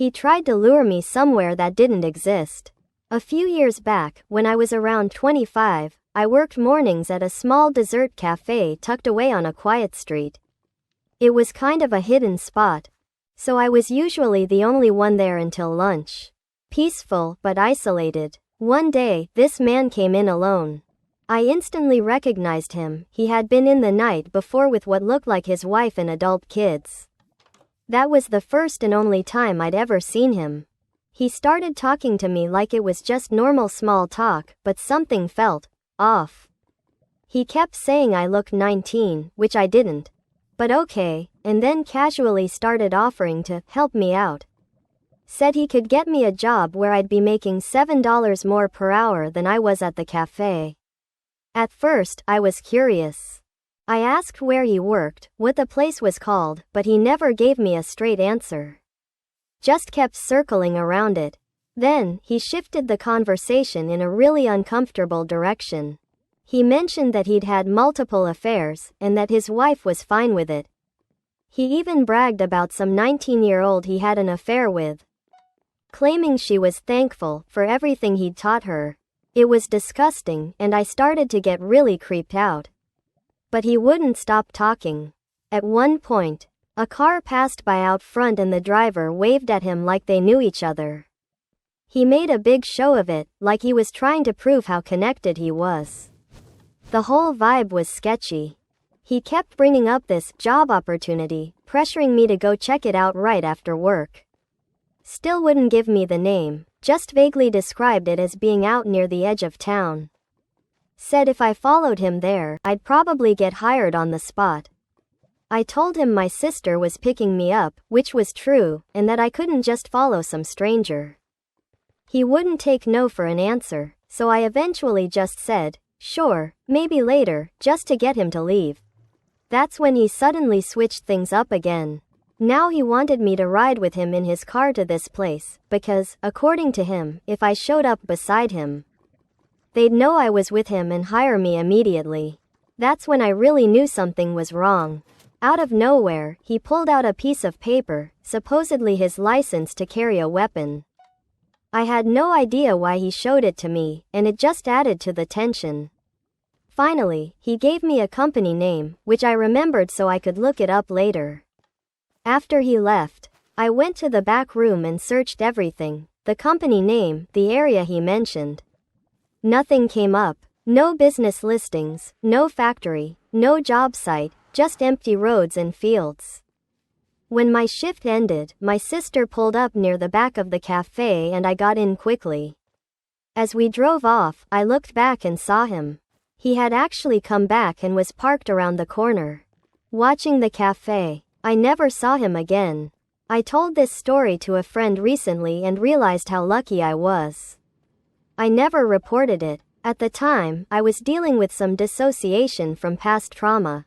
He tried to lure me somewhere that didn't exist. A few years back, when I was around 25, I worked mornings at a small dessert cafe tucked away on a quiet street. It was kind of a hidden spot, so I was usually the only one there until lunch. Peaceful, but isolated. One day, this man came in alone. I instantly recognized him. He had been in the night before with what looked like his wife and adult kids. That was the first and only time I'd ever seen him. He started talking to me like it was just normal small talk, but something felt off. He kept saying I looked 19, which I didn't. But okay, and then casually started offering to help me out. Said he could get me a job where I'd be making $7 more per hour than I was at the cafe. At first, I was curious. I asked where he worked, what the place was called, but he never gave me a straight answer. Just kept circling around it. Then, he shifted the conversation in a really uncomfortable direction. He mentioned that he'd had multiple affairs, and that his wife was fine with it. He even bragged about some 19-year-old he had an affair with, claiming she was thankful for everything he'd taught her. It was disgusting, and I started to get really creeped out. But he wouldn't stop talking. At one point, a car passed by out front and the driver waved at him like they knew each other. He made a big show of it, like he was trying to prove how connected he was. The whole vibe was sketchy. He kept bringing up this job opportunity, pressuring me to go check it out right after work. Still wouldn't give me the name, just vaguely described it as being out near the edge of town. Said if I followed him there, I'd probably get hired on the spot. I told him my sister was picking me up, which was true, and that I couldn't just follow some stranger. He wouldn't take no for an answer, so I eventually just said, sure, maybe later, just to get him to leave. That's when he suddenly switched things up again. Now he wanted me to ride with him in his car to this place, because, according to him, if I showed up beside him, they'd know I was with him and hire me immediately. That's when I really knew something was wrong. Out of nowhere, he pulled out a piece of paper, supposedly his license to carry a weapon. I had no idea why he showed it to me, and it just added to the tension. Finally, he gave me a company name, which I remembered so I could look it up later. After he left, I went to the back room and searched everything, the company name, the area he mentioned. Nothing came up. No business listings, no factory, no job site, just empty roads and fields. When my shift ended, my sister pulled up near the back of the cafe and I got in quickly. As we drove off, I looked back and saw him. He had actually come back and was parked around the corner, watching the cafe. I never saw him again. I told this story to a friend recently and realized how lucky I was. I never reported it. At the time, I was dealing with some dissociation from past trauma.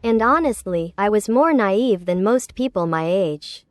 And honestly, I was more naive than most people my age.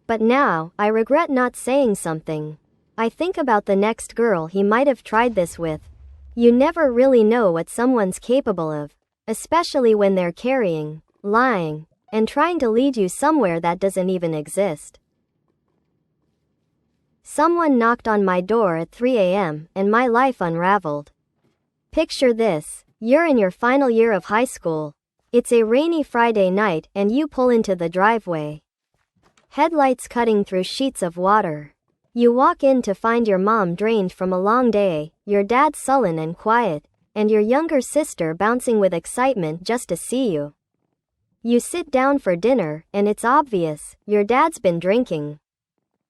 But now, I regret not saying something. I think about the next girl he might have tried this with. You never really know what someone's capable of, especially when they're carrying, lying, and trying to lead you somewhere that doesn't even exist. Someone knocked on my door at 3 a.m. and my life unraveled. Picture this: you're in your final year of high school. It's a rainy Friday night and you pull into the driveway. Headlights cutting through sheets of water. You walk in to find your mom drained from a long day, your dad sullen and quiet, and your younger sister bouncing with excitement just to see you. You sit down for dinner, and it's obvious, your dad's been drinking.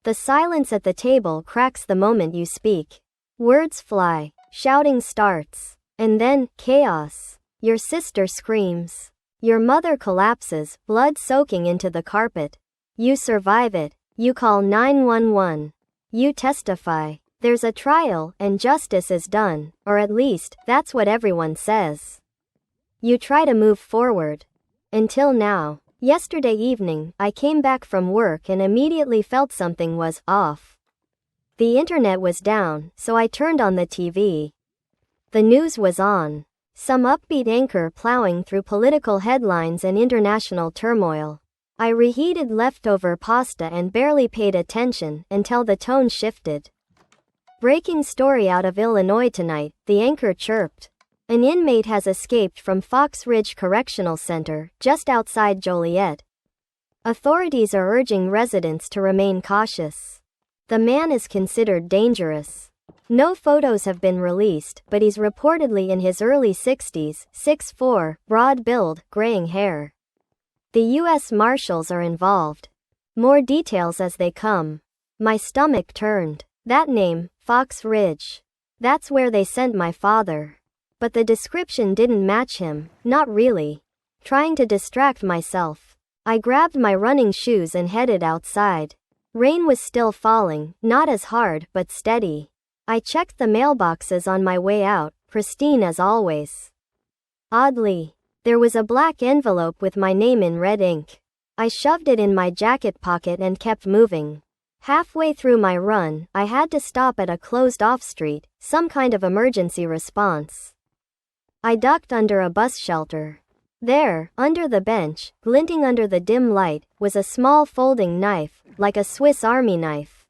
The silence at the table cracks the moment you speak. Words fly, shouting starts, and then, chaos. Your sister screams. Your mother collapses, blood soaking into the carpet. You survive it. You call 911. You testify. There's a trial, and justice is done, or at least, that's what everyone says. You try to move forward. Until now. Yesterday evening, I came back from work and immediately felt something was off. The internet was down, so I turned on the TV. The news was on. Some upbeat anchor plowing through political headlines and international turmoil. I reheated leftover pasta and barely paid attention until the tone shifted. Breaking story out of Illinois tonight, the anchor chirped. An inmate has escaped from Fox Ridge Correctional Center, just outside Joliet. Authorities are urging residents to remain cautious. The man is considered dangerous. No photos have been released, but he's reportedly in his early 60s, 6'4", broad build, graying hair. The U.S. Marshals are involved. More details as they come. My stomach turned. That name, Fox Ridge. That's where they sent my father. But the description didn't match him, not really. Trying to distract myself, I grabbed my running shoes and headed outside. Rain was still falling, not as hard, but steady. I checked the mailboxes on my way out, pristine as always. Oddly, there was a black envelope with my name in red ink. I shoved it in my jacket pocket and kept moving. Halfway through my run, I had to stop at a closed-off street, some kind of emergency response. I ducked under a bus shelter. There, under the bench, glinting under the dim light, was a small folding knife, like a Swiss Army knife.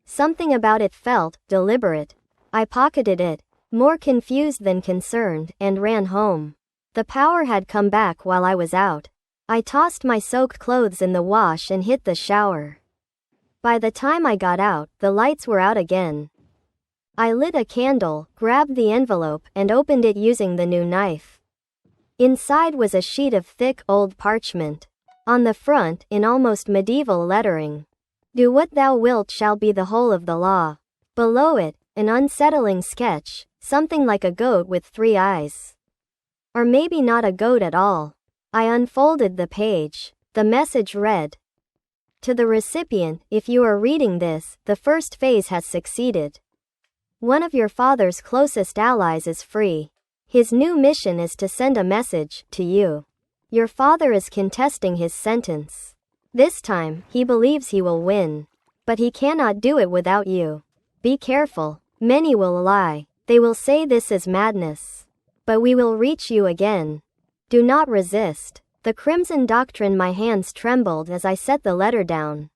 Something about it felt deliberate. I pocketed it, more confused than concerned, and ran home. The power had come back while I was out. I tossed my soaked clothes in the wash and hit the shower. By the time I got out, the lights were out again. I lit a candle, grabbed the envelope, and opened it using the new knife. Inside was a sheet of thick, old parchment. On the front, in almost medieval lettering, "Do what thou wilt shall be the whole of the law." Below it, an unsettling sketch, something like a goat with 3 eyes. Or maybe not a goat at all. I unfolded the page. The message read, "To the recipient, if you are reading this, the first phase has succeeded. One of your father's closest allies is free. His new mission is to send a message to you. Your father is contesting his sentence. This time, he believes he will win. But he cannot do it without you. Be careful. Many will lie. They will say this is madness. But we will reach you again. Do not resist." The Crimson Doctrine. My hands trembled as I set the letter down.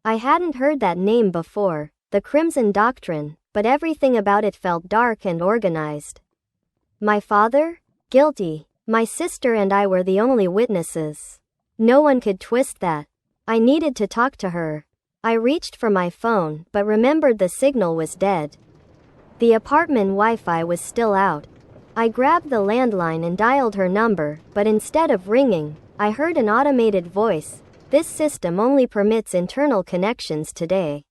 I hadn't heard that name before, the Crimson Doctrine, but everything about it felt dark and organized. My father? Guilty. My sister and I were the only witnesses. No one could twist that. I needed to talk to her. I reached for my phone, but remembered the signal was dead. The apartment Wi-Fi was still out. I grabbed the landline and dialed her number, but instead of ringing, I heard an automated voice. "This system only permits internal connections today.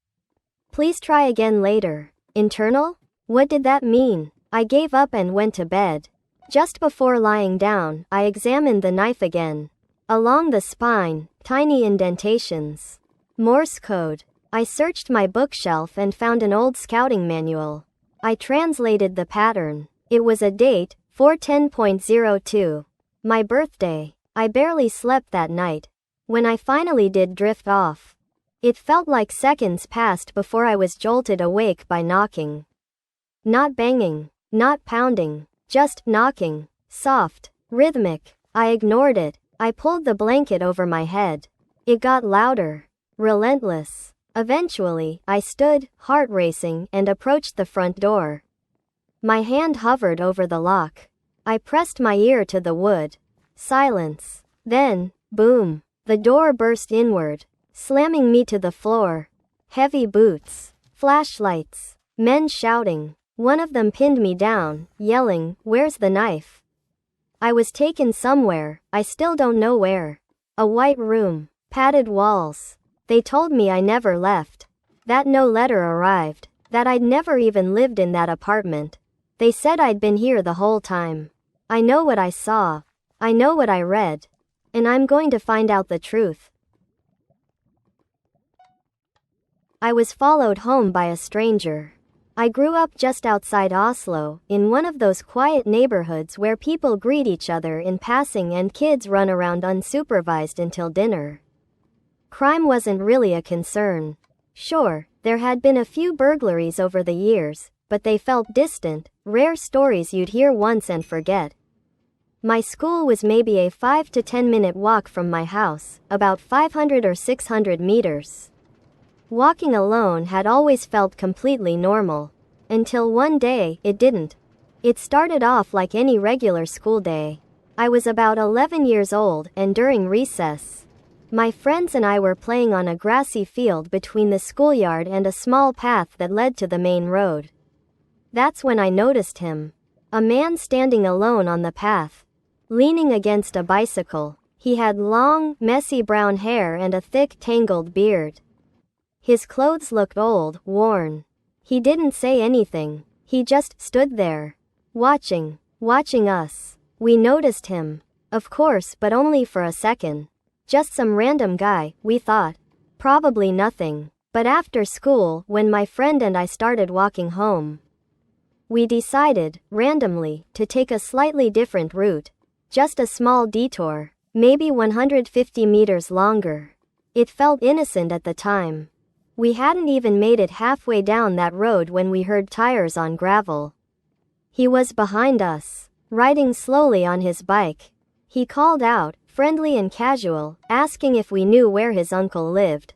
Please try again later." Internal? What did that mean? I gave up and went to bed. Just before lying down, I examined the knife again. Along the spine, tiny indentations. Morse code. I searched my bookshelf and found an old scouting manual. I translated the pattern. It was a date, 4/10.02. My birthday. I barely slept that night. When I finally did drift off, it felt like seconds passed before I was jolted awake by knocking. Not banging, not pounding, just knocking. Soft, rhythmic. I ignored it. I pulled the blanket over my head. It got louder. Relentless. Eventually, I stood, heart racing, and approached the front door. My hand hovered over the lock. I pressed my ear to the wood. Silence. Then, boom. The door burst inward, slamming me to the floor. Heavy boots. Flashlights. Men shouting. One of them pinned me down, yelling, "Where's the knife?" I was taken somewhere, I still don't know where. A white room. Padded walls. They told me I never left. That no letter arrived. That I'd never even lived in that apartment. They said I'd been here the whole time. I know what I saw. I know what I read. And I'm going to find out the truth. I was followed home by a stranger. I grew up just outside Oslo, in one of those quiet neighborhoods where people greet each other in passing and kids run around unsupervised until dinner. Crime wasn't really a concern. Sure, there had been a few burglaries over the years, but they felt distant, rare stories you'd hear once and forget. My school was maybe a 5 to 10 minute walk from my house, about 500 or 600 meters. Walking alone had always felt completely normal. Until one day, it didn't. It started off like any regular school day. I was about 11 years old, and during recess, my friends and I were playing on a grassy field between the schoolyard and a small path that led to the main road. That's when I noticed him. A man standing alone on the path, leaning against a bicycle. He had long, messy brown hair and a thick, tangled beard. His clothes looked old, worn. He didn't say anything. He just stood there, watching us. We noticed him, of course, but only for a second. Just some random guy, we thought. Probably nothing. But after school, when my friend and I started walking home, we decided, randomly, to take a slightly different route. Just a small detour, maybe 150 meters longer. It felt innocent at the time. We hadn't even made it halfway down that road when we heard tires on gravel. He was behind us, riding slowly on his bike. He called out, friendly and casual, asking if we knew where his uncle lived.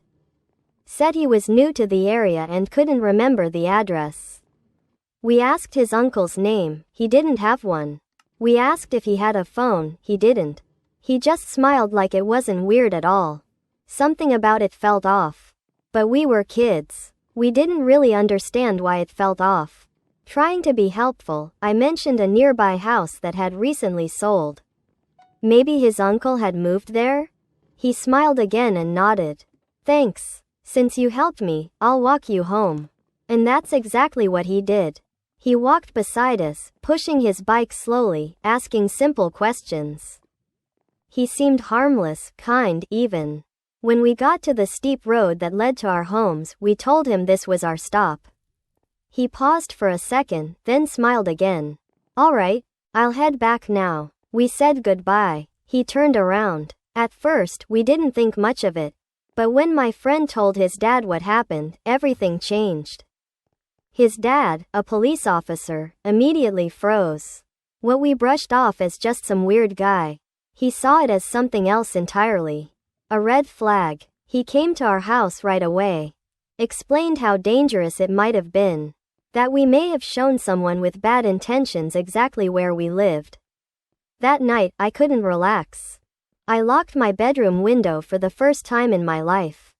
Said he was new to the area and couldn't remember the address. We asked his uncle's name. He didn't have one. We asked if he had a phone. He didn't. He just smiled like it wasn't weird at all. Something about it felt off. But we were kids. We didn't really understand why it felt off. Trying to be helpful, I mentioned a nearby house that had recently sold. Maybe his uncle had moved there? He smiled again and nodded. Thanks. Since you helped me, I'll walk you home. And that's exactly what he did. He walked beside us, pushing his bike slowly, asking simple questions. He seemed harmless, kind, even. When we got to the steep road that led to our homes, we told him this was our stop. He paused for a second, then smiled again. All right, I'll head back now. We said goodbye. He turned around. At first, we didn't think much of it. But when my friend told his dad what happened, everything changed. His dad, a police officer, immediately froze. What we brushed off as just some weird guy, he saw it as something else entirely. A red flag. He came to our house right away. Explained how dangerous it might have been. That we may have shown someone with bad intentions exactly where we lived. That night, I couldn't relax. I locked my bedroom window for the first time in my life.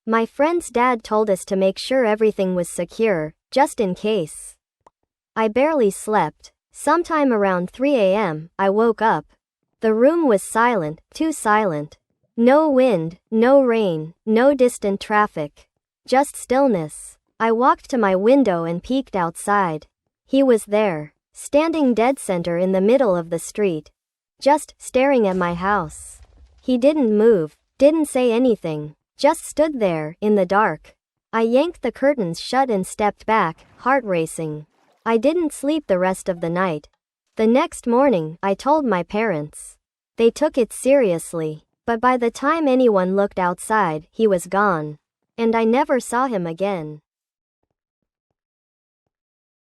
My friend's dad told us to make sure everything was secure, just in case. I barely slept. Sometime around 3 a.m., I woke up. The room was silent, too silent. No wind, no rain, no distant traffic. Just stillness. I walked to my window and peeked outside. He was there, standing dead center in the middle of the street. Just staring at my house. He didn't move, didn't say anything, just stood there, in the dark. I yanked the curtains shut and stepped back, heart racing. I didn't sleep the rest of the night. The next morning, I told my parents. They took it seriously. But by the time anyone looked outside, he was gone. And I never saw him again.